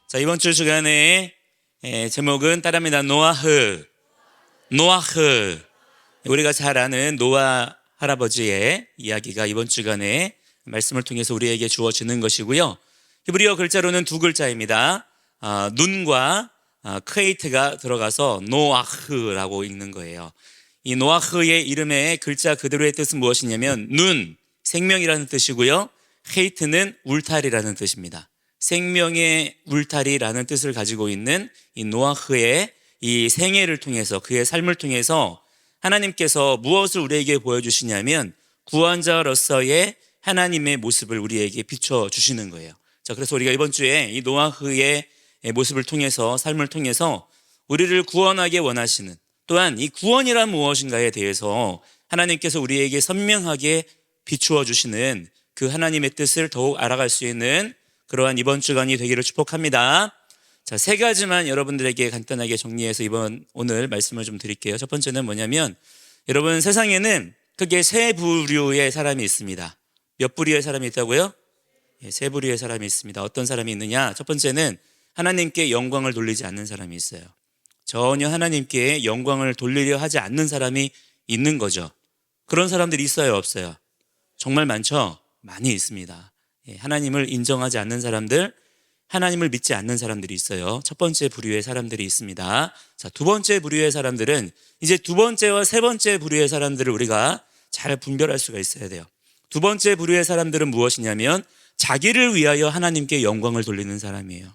자, 이번 주 주간의 제목은 따라합니다. 노아흐. 우리가 잘 아는 노아 할아버지의 이야기가 이번 주간에 말씀을 통해서 우리에게 주어지는 것이고요. 히브리어 글자로는 두 글자입니다. 눈과 크레이트가 들어가서 노아흐라고 읽는 거예요. 이 노아흐의 이름의 글자 그대로의 뜻은 무엇이냐면 눈, 생명이라는 뜻이고요. 헤이트는 울타리라는 뜻입니다. 생명의 울타리라는 뜻을 가지고 있는 이 노아흐의 이 생애를 통해서, 그의 삶을 통해서 하나님께서 무엇을 우리에게 보여주시냐면 구원자로서의 하나님의 모습을 우리에게 비춰주시는 거예요. 자, 그래서 우리가 이번 주에 이 노아흐의 모습을 통해서, 삶을 통해서 우리를 구원하게 원하시는, 또한 이 구원이란 무엇인가에 대해서 하나님께서 우리에게 선명하게 비추어 주시는 그 하나님의 뜻을 더욱 알아갈 수 있는 그러한 이번 주간이 되기를 축복합니다. 자, 세 가지만 여러분들에게 간단하게 정리해서 오늘 말씀을 좀 드릴게요. 첫 번째는 뭐냐면, 여러분, 세상에는 크게 세 부류의 사람이 있습니다. 몇 부류의 사람이 있다고요? 세 부류의 사람이 있습니다. 어떤 사람이 있느냐? 첫 번째는 하나님께 영광을 돌리지 않는 사람이 있어요. 전혀 하나님께 영광을 돌리려 하지 않는 사람이 있는 거죠. 그런 사람들이 있어요, 없어요? 정말 많죠? 많이 있습니다. 하나님을 인정하지 않는 사람들, 하나님을 믿지 않는 사람들이 있어요. 첫 번째 부류의 사람들이 있습니다. 자, 두 번째 부류의 사람들은, 이제 두 번째와 세 번째 부류의 사람들을 우리가 잘 분별할 수가 있어야 돼요. 두 번째 부류의 사람들은 무엇이냐면 자기를 위하여 하나님께 영광을 돌리는 사람이에요.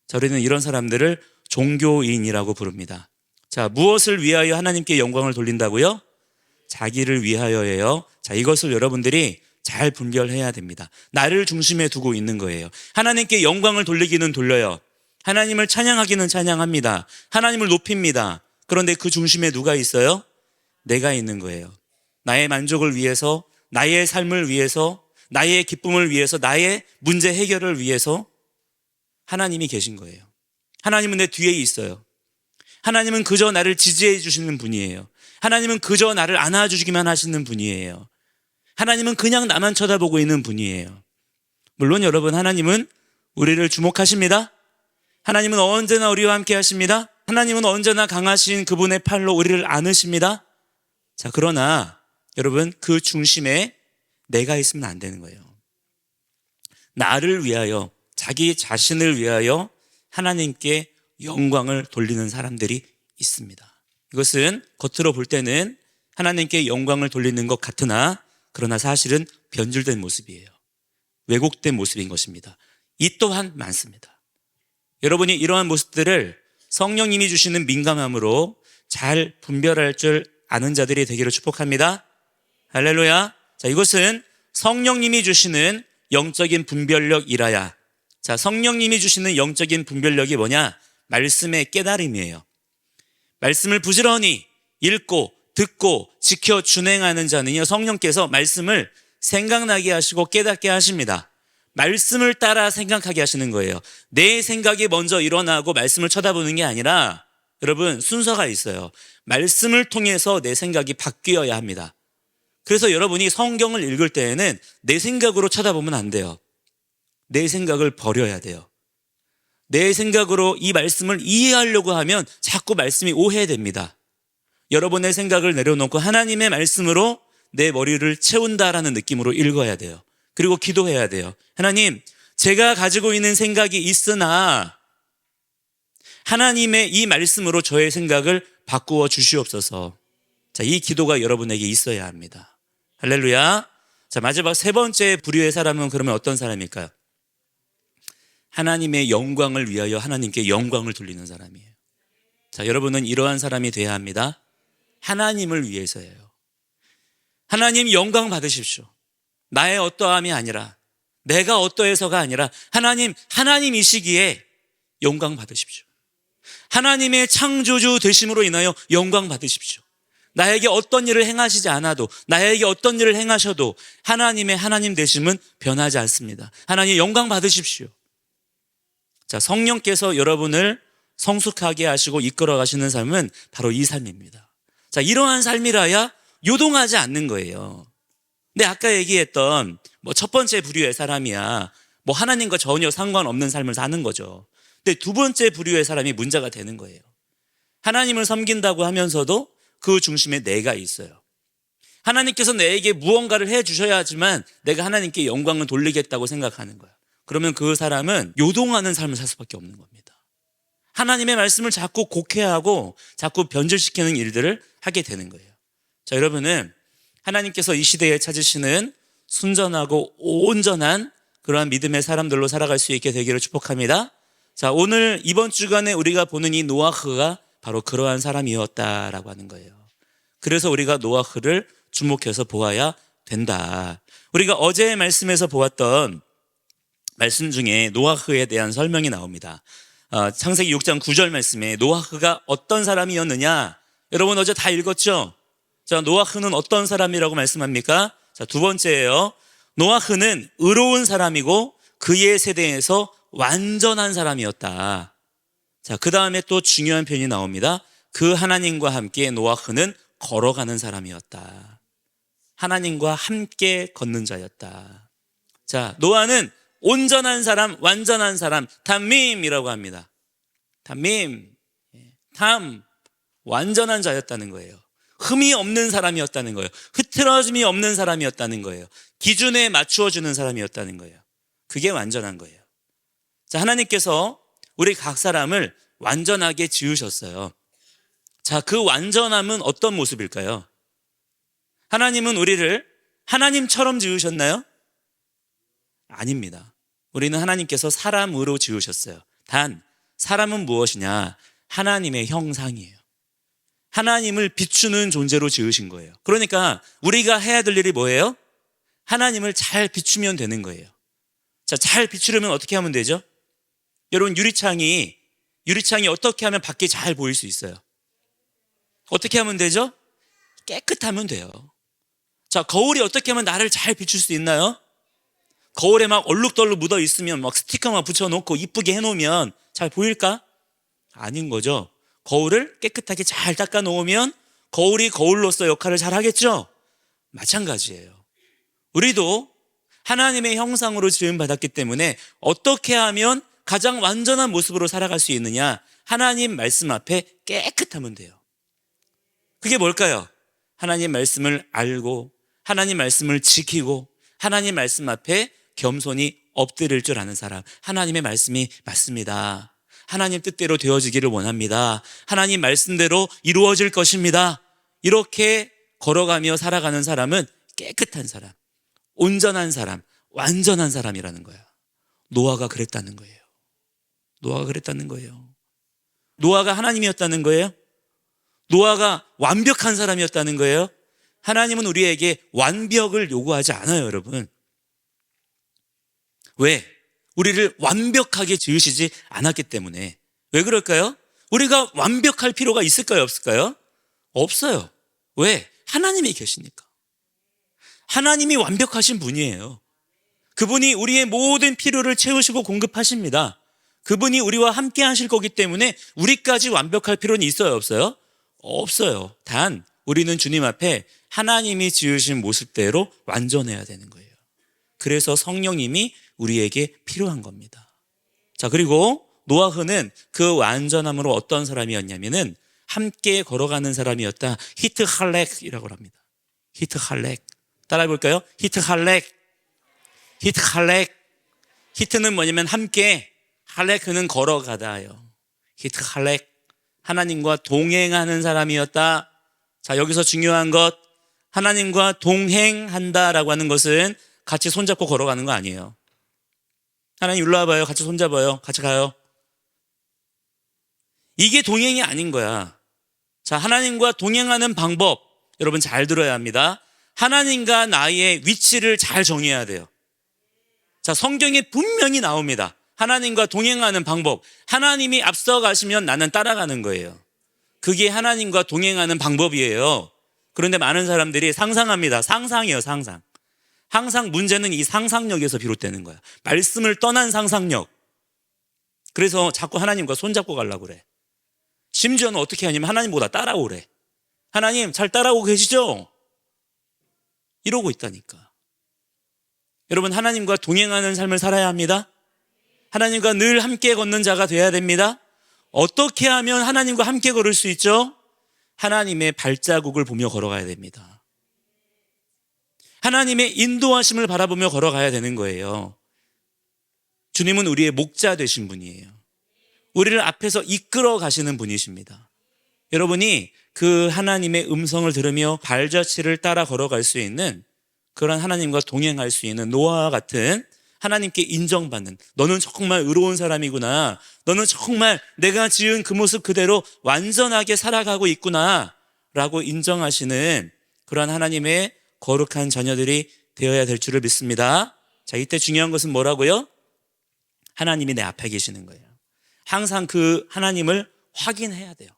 자, 우리는 이런 사람들을 종교인이라고 부릅니다. 자, 무엇을 위하여 하나님께 영광을 돌린다고요? 자기를 위하여예요. 자, 이것을 여러분들이 잘 분별해야 됩니다. 나를 중심에 두고 있는 거예요. 하나님께 영광을 돌리기는 돌려요. 하나님을 찬양하기는 찬양합니다. 하나님을 높입니다. 그런데 그 중심에 누가 있어요? 내가 있는 거예요. 나의 만족을 위해서, 나의 삶을 위해서, 나의 기쁨을 위해서, 나의 문제 해결을 위해서 하나님이 계신 거예요. 하나님은 내 뒤에 있어요. 하나님은 그저 나를 지지해 주시는 분이에요. 하나님은 그저 나를 안아주시기만 하시는 분이에요. 하나님은 그냥 나만 쳐다보고 있는 분이에요. 물론 여러분, 하나님은 우리를 주목하십니다. 하나님은 언제나 우리와 함께 하십니다. 하나님은 언제나 강하신 그분의 팔로 우리를 안으십니다. 자, 그러나 여러분, 그 중심에 내가 있으면 안 되는 거예요. 나를 위하여, 자기 자신을 위하여 하나님께 영광을 돌리는 사람들이 있습니다. 이것은 겉으로 볼 때는 하나님께 영광을 돌리는 것 같으나, 그러나 사실은 변질된 모습이에요. 왜곡된 모습인 것입니다. 이 또한 많습니다. 여러분이 이러한 모습들을 성령님이 주시는 민감함으로 잘 분별할 줄 아는 자들이 되기를 축복합니다. 할렐루야. 자, 이것은 성령님이 주시는 영적인 분별력이라야. 자, 성령님이 주시는 영적인 분별력이 뭐냐? 말씀의 깨달음이에요. 말씀을 부지런히 읽고 듣고 지켜 준행하는 자는요, 성령께서 말씀을 생각나게 하시고 깨닫게 하십니다. 말씀을 따라 생각하게 하시는 거예요. 내 생각이 먼저 일어나고 말씀을 쳐다보는 게 아니라, 여러분, 순서가 있어요. 말씀을 통해서 내 생각이 바뀌어야 합니다. 그래서 여러분이 성경을 읽을 때에는 내 생각으로 쳐다보면 안 돼요. 내 생각을 버려야 돼요. 내 생각으로 이 말씀을 이해하려고 하면 자꾸 말씀이 오해됩니다. 여러분의 생각을 내려놓고 하나님의 말씀으로 내 머리를 채운다라는 느낌으로 읽어야 돼요. 그리고 기도해야 돼요. 하나님, 제가 가지고 있는 생각이 있으나 하나님의 이 말씀으로 저의 생각을 바꾸어 주시옵소서. 자, 이 기도가 여러분에게 있어야 합니다. 할렐루야. 자, 마지막 세 번째 부류의 사람은 그러면 어떤 사람일까요? 하나님의 영광을 위하여 하나님께 영광을 돌리는 사람이에요. 자, 여러분은 이러한 사람이 돼야 합니다. 하나님을 위해서예요. 하나님 영광 받으십시오. 나의 어떠함이 아니라, 내가 어떠해서가 아니라 하나님이시기에 영광 받으십시오. 하나님의 창조주 되심으로 인하여 영광 받으십시오. 나에게 어떤 일을 행하시지 않아도, 나에게 어떤 일을 행하셔도 하나님의 하나님 되심은 변하지 않습니다. 하나님 영광 받으십시오. 자, 성령께서 여러분을 성숙하게 하시고 이끌어 가시는 삶은 바로 이 삶입니다. 자, 이러한 삶이라야 요동하지 않는 거예요. 근데 아까 얘기했던 뭐 첫 번째 부류의 사람이야 뭐 하나님과 전혀 상관없는 삶을 사는 거죠. 근데 두 번째 부류의 사람이 문제가 되는 거예요. 하나님을 섬긴다고 하면서도 그 중심에 내가 있어요. 하나님께서 내게 무언가를 해주셔야 하지만 내가 하나님께 영광을 돌리겠다고 생각하는 거야. 그러면 그 사람은 요동하는 삶을 살 수밖에 없는 겁니다. 하나님의 말씀을 자꾸 곡해하고 자꾸 변질시키는 일들을 하게 되는 거예요. 자, 여러분은 하나님께서 이 시대에 찾으시는 순전하고 온전한 그러한 믿음의 사람들로 살아갈 수 있게 되기를 축복합니다. 자, 오늘 이번 주간에 우리가 보는 이 노아흐가 바로 그러한 사람이었다라고 하는 거예요. 그래서 우리가 노아흐를 주목해서 보아야 된다. 우리가 어제의 말씀에서 보았던 말씀 중에 노아흐에 대한 설명이 나옵니다. 창세기 6장 9절 말씀에 노아흐가 어떤 사람이었느냐? 여러분 어제 다 읽었죠? 자, 노아흐는 어떤 사람이라고 말씀합니까? 자, 두 번째예요. 노아흐는 의로운 사람이고 그의 세대에서 완전한 사람이었다. 자, 그 다음에 또 중요한 표현이 나옵니다. 그 하나님과 함께 노아흐는 걸어가는 사람이었다. 하나님과 함께 걷는 자였다. 자, 노아는 온전한 사람, 완전한 사람, 담밈이라고 합니다. 담밈, 완전한 자였다는 거예요. 흠이 없는 사람이었다는 거예요. 흐트러짐이 없는 사람이었다는 거예요. 기준에 맞추어주는 사람이었다는 거예요. 그게 완전한 거예요. 자, 하나님께서 우리 각 사람을 완전하게 지으셨어요. 자, 그 완전함은 어떤 모습일까요? 하나님은 우리를 하나님처럼 지으셨나요? 아닙니다. 우리는 하나님께서 사람으로 지으셨어요. 단, 사람은 무엇이냐? 하나님의 형상이에요. 하나님을 비추는 존재로 지으신 거예요. 그러니까 우리가 해야 될 일이 뭐예요? 하나님을 잘 비추면 되는 거예요. 자, 잘 비추려면 어떻게 하면 되죠? 여러분, 유리창이 어떻게 하면 밖에 잘 보일 수 있어요? 어떻게 하면 되죠? 깨끗하면 돼요. 자, 거울이 어떻게 하면 나를 잘 비출 수 있나요? 거울에 막 얼룩덜룩 묻어 있으면 막 스티커만 붙여놓고 이쁘게 해놓으면 잘 보일까? 아닌 거죠. 거울을 깨끗하게 잘 닦아 놓으면 거울이 거울로서 역할을 잘 하겠죠? 마찬가지예요. 우리도 하나님의 형상으로 지음받았기 때문에 어떻게 하면 가장 완전한 모습으로 살아갈 수 있느냐? 하나님 말씀 앞에 깨끗하면 돼요. 그게 뭘까요? 하나님 말씀을 알고 하나님 말씀을 지키고 하나님 말씀 앞에 겸손히 엎드릴 줄 아는 사람. 하나님의 말씀이 맞습니다. 하나님 뜻대로 되어지기를 원합니다. 하나님 말씀대로 이루어질 것입니다. 이렇게 걸어가며 살아가는 사람은 깨끗한 사람, 온전한 사람, 완전한 사람이라는 거예요. 노아가 그랬다는 거예요. 노아가 그랬다는 거예요. 노아가 하나님이었다는 거예요. 노아가 완벽한 사람이었다는 거예요. 하나님은 우리에게 완벽을 요구하지 않아요, 여러분. 왜? 우리를 완벽하게 지으시지 않았기 때문에. 왜 그럴까요? 우리가 완벽할 필요가 있을까요, 없을까요? 없어요. 왜? 하나님이 계시니까. 하나님이 완벽하신 분이에요. 그분이 우리의 모든 필요를 채우시고 공급하십니다. 그분이 우리와 함께 하실 거기 때문에 우리까지 완벽할 필요는 있어요, 없어요? 없어요. 단 우리는 주님 앞에 하나님이 지으신 모습대로 완전해야 되는 거예요. 그래서 성령님이 우리에게 필요한 겁니다. 자, 그리고 노아흐는 그 완전함으로 어떤 사람이었냐면은 함께 걸어가는 사람이었다. 히트할렉이라고 합니다. 히트할렉. 따라해 볼까요? 히트할렉. 히트할렉. 히트는 뭐냐면 함께, 할렉은 걸어가다요. 히트할렉. 하나님과 동행하는 사람이었다. 자, 여기서 중요한 것, 하나님과 동행한다라고 하는 것은 같이 손잡고 걸어가는 거 아니에요. 하나님 일로 와봐요. 같이 손잡아요. 같이 가요. 이게 동행이 아닌 거야. 자, 하나님과 동행하는 방법, 여러분 잘 들어야 합니다. 하나님과 나의 위치를 잘 정해야 돼요. 자, 성경에 분명히 나옵니다. 하나님과 동행하는 방법. 하나님이 앞서가시면 나는 따라가는 거예요. 그게 하나님과 동행하는 방법이에요. 그런데 많은 사람들이 상상합니다. 상상이에요, 상상. 항상 문제는 이 상상력에서 비롯되는 거야. 말씀을 떠난 상상력. 그래서 자꾸 하나님과 손잡고 가려고 그래. 심지어는 어떻게 하냐면 하나님보다 따라오래. 하나님 잘 따라오고 계시죠? 이러고 있다니까. 여러분, 하나님과 동행하는 삶을 살아야 합니다. 하나님과 늘 함께 걷는 자가 되어야 됩니다. 어떻게 하면 하나님과 함께 걸을 수 있죠? 하나님의 발자국을 보며 걸어가야 됩니다. 하나님의 인도하심을 바라보며 걸어가야 되는 거예요. 주님은 우리의 목자 되신 분이에요. 우리를 앞에서 이끌어 가시는 분이십니다. 여러분이 그 하나님의 음성을 들으며 발자취를 따라 걸어갈 수 있는, 그런 하나님과 동행할 수 있는 노아와 같은 하나님께 인정받는, 너는 정말 의로운 사람이구나, 너는 정말 내가 지은 그 모습 그대로 완전하게 살아가고 있구나 라고 인정하시는 그러한 하나님의 거룩한 자녀들이 되어야 될 줄을 믿습니다. 자, 이때 중요한 것은 뭐라고요? 하나님이 내 앞에 계시는 거예요. 항상 그 하나님을 확인해야 돼요.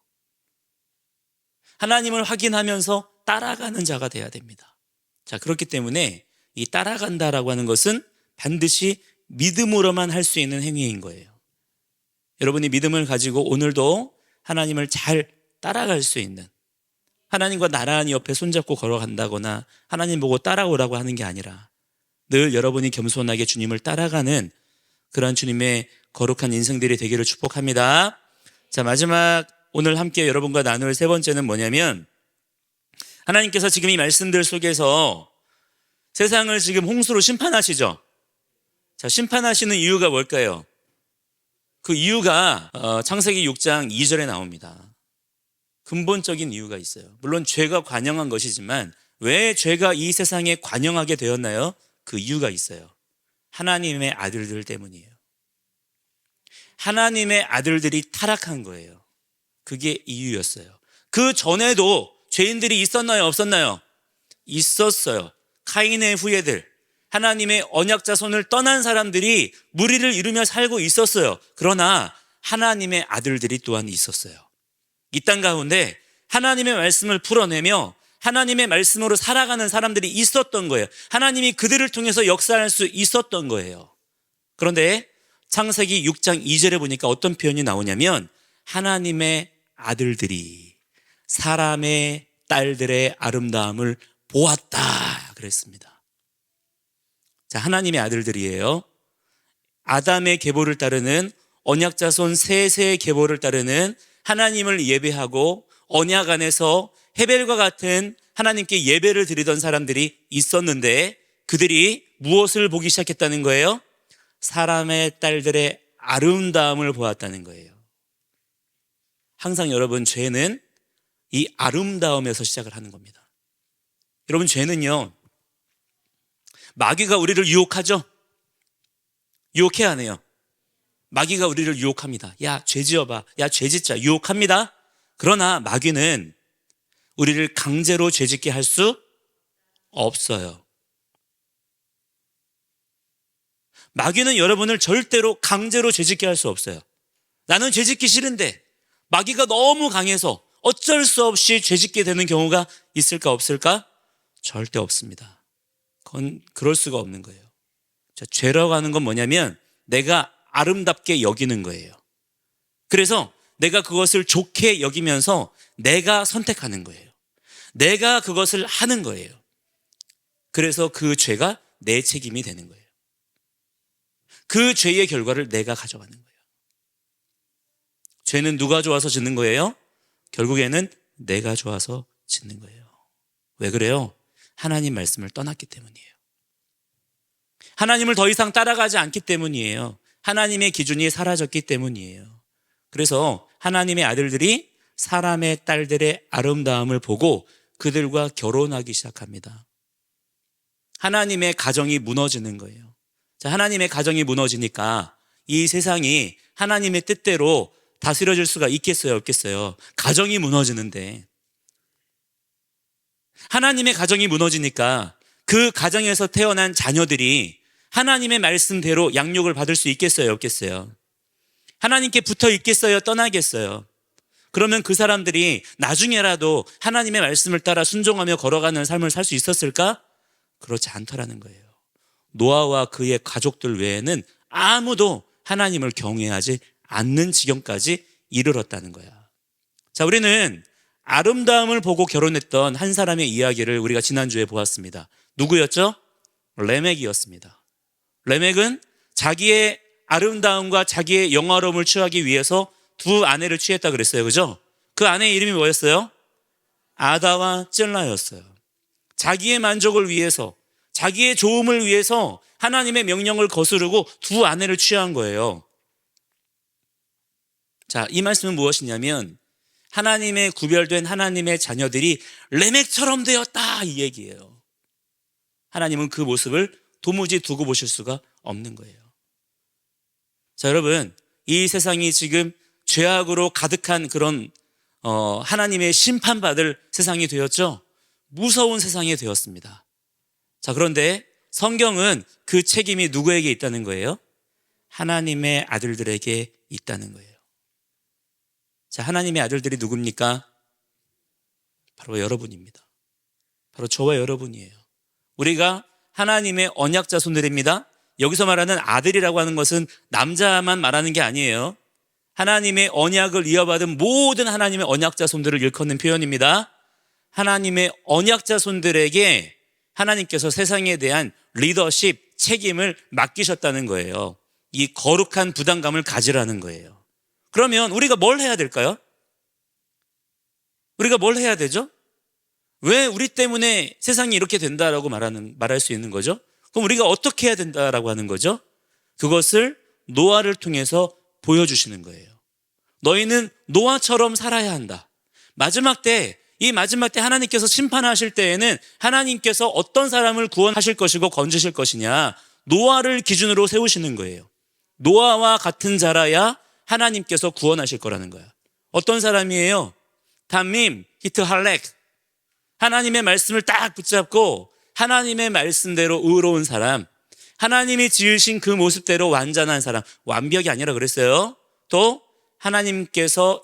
하나님을 확인하면서 따라가는 자가 돼야 됩니다. 자, 그렇기 때문에 이 따라간다라고 하는 것은 반드시 믿음으로만 할 수 있는 행위인 거예요. 여러분이 믿음을 가지고 오늘도 하나님을 잘 따라갈 수 있는, 하나님과 나란히 옆에 손잡고 걸어간다거나 하나님 보고 따라오라고 하는 게 아니라 늘 여러분이 겸손하게 주님을 따라가는 그런 주님의 거룩한 인생들이 되기를 축복합니다. 자, 마지막 오늘 함께 여러분과 나눌 세 번째는 뭐냐면, 하나님께서 지금 이 말씀들 속에서 세상을 지금 홍수로 심판하시죠. 자, 심판하시는 이유가 뭘까요? 그 이유가 창세기 6장 2절에 나옵니다. 근본적인 이유가 있어요. 물론 죄가 관영한 것이지만 왜 죄가 이 세상에 관영하게 되었나요? 그 이유가 있어요. 하나님의 아들들 때문이에요. 하나님의 아들들이 타락한 거예요. 그게 이유였어요. 그 전에도 죄인들이 있었나요? 없었나요? 있었어요. 카인의 후예들, 하나님의 언약 자손을 떠난 사람들이 무리를 이루며 살고 있었어요. 그러나 하나님의 아들들이 또한 있었어요. 이 땅 가운데 하나님의 말씀을 풀어내며 하나님의 말씀으로 살아가는 사람들이 있었던 거예요. 하나님이 그들을 통해서 역사할 수 있었던 거예요. 그런데 창세기 6장 2절에 보니까 어떤 표현이 나오냐면, 하나님의 아들들이 사람의 딸들의 아름다움을 보았다 그랬습니다. 자, 하나님의 아들들이에요. 아담의 계보를 따르는, 언약자손 셋의 계보를 따르는 하나님을 예배하고 언약 안에서 헤벨과 같은 하나님께 예배를 드리던 사람들이 있었는데, 그들이 무엇을 보기 시작했다는 거예요? 사람의 딸들의 아름다움을 보았다는 거예요. 항상 여러분, 죄는 이 아름다움에서 시작을 하는 겁니다. 여러분, 죄는요, 마귀가 우리를 유혹하죠? 유혹해야 하네요. 마귀가 우리를 유혹합니다. 야, 죄 지어봐. 야, 죄 짓자. 유혹합니다. 그러나 마귀는 우리를 강제로 죄 짓게 할 수 없어요. 마귀는 여러분을 절대로 강제로 죄 짓게 할 수 없어요. 나는 죄 짓기 싫은데 마귀가 너무 강해서 어쩔 수 없이 죄 짓게 되는 경우가 있을까 없을까? 절대 없습니다. 그건 그럴 수가 없는 거예요. 자, 죄라고 하는 건 뭐냐면 내가 아름답게 여기는 거예요. 그래서 내가 그것을 좋게 여기면서 내가 선택하는 거예요. 내가 그것을 하는 거예요. 그래서 그 죄가 내 책임이 되는 거예요. 그 죄의 결과를 내가 가져가는 거예요. 죄는 누가 좋아서 짓는 거예요? 결국에는 내가 좋아서 짓는 거예요. 왜 그래요? 하나님 말씀을 떠났기 때문이에요. 하나님을 더 이상 따라가지 않기 때문이에요. 하나님의 기준이 사라졌기 때문이에요. 그래서 하나님의 아들들이 사람의 딸들의 아름다움을 보고 그들과 결혼하기 시작합니다. 하나님의 가정이 무너지는 거예요. 자, 하나님의 가정이 무너지니까 이 세상이 하나님의 뜻대로 다스려질 수가 있겠어요, 없겠어요? 가정이 무너지는데, 하나님의 가정이 무너지니까 그 가정에서 태어난 자녀들이 하나님의 말씀대로 양육을 받을 수 있겠어요, 없겠어요? 하나님께 붙어 있겠어요, 떠나겠어요? 그러면 그 사람들이 나중에라도 하나님의 말씀을 따라 순종하며 걸어가는 삶을 살 수 있었을까? 그렇지 않더라는 거예요. 노아와 그의 가족들 외에는 아무도 하나님을 경외하지 않는 지경까지 이르렀다는 거야. 자, 우리는 아름다움을 보고 결혼했던 한 사람의 이야기를 우리가 지난주에 보았습니다. 누구였죠? 레멕이었습니다. 레멕은 자기의 아름다움과 자기의 영화로움을 취하기 위해서 두 아내를 취했다 그랬어요. 그죠? 그 아내의 이름이 뭐였어요? 아다와 찔라였어요. 자기의 만족을 위해서, 자기의 좋음을 위해서 하나님의 명령을 거스르고 두 아내를 취한 거예요. 자, 이 말씀은 무엇이냐면 하나님의 구별된 하나님의 자녀들이 레멕처럼 되었다, 이 얘기예요. 하나님은 그 모습을 도무지 두고 보실 수가 없는 거예요. 자, 여러분, 이 세상이 지금 죄악으로 가득한 그런 하나님의 심판받을 세상이 되었죠. 무서운 세상이 되었습니다. 자, 그런데 성경은 그 책임이 누구에게 있다는 거예요? 하나님의 아들들에게 있다는 거예요. 자, 하나님의 아들들이 누굽니까? 바로 여러분입니다. 바로 저와 여러분이에요. 우리가 하나님의 언약 자손들입니다. 여기서 말하는 아들이라고 하는 것은 남자만 말하는 게 아니에요. 하나님의 언약을 이어받은 모든 하나님의 언약 자손들을 일컫는 표현입니다. 하나님의 언약 자손들에게 하나님께서 세상에 대한 리더십, 책임을 맡기셨다는 거예요. 이 거룩한 부담감을 가지라는 거예요. 그러면 우리가 뭘 해야 될까요? 우리가 뭘 해야 되죠? 왜 우리 때문에 세상이 이렇게 된다라고 말할 수 있는 거죠? 그럼 우리가 어떻게 해야 된다라고 하는 거죠? 그것을 노아를 통해서 보여주시는 거예요. 너희는 노아처럼 살아야 한다. 이 마지막 때 하나님께서 심판하실 때에는 하나님께서 어떤 사람을 구원하실 것이고 건지실 것이냐, 노아를 기준으로 세우시는 거예요. 노아와 같은 자라야 하나님께서 구원하실 거라는 거야. 어떤 사람이에요? 담밈, 히트할렉. 하나님의 말씀을 딱 붙잡고 하나님의 말씀대로 의로운 사람, 하나님이 지으신 그 모습대로 완전한 사람, 완벽이 아니라 그랬어요. 또 하나님께서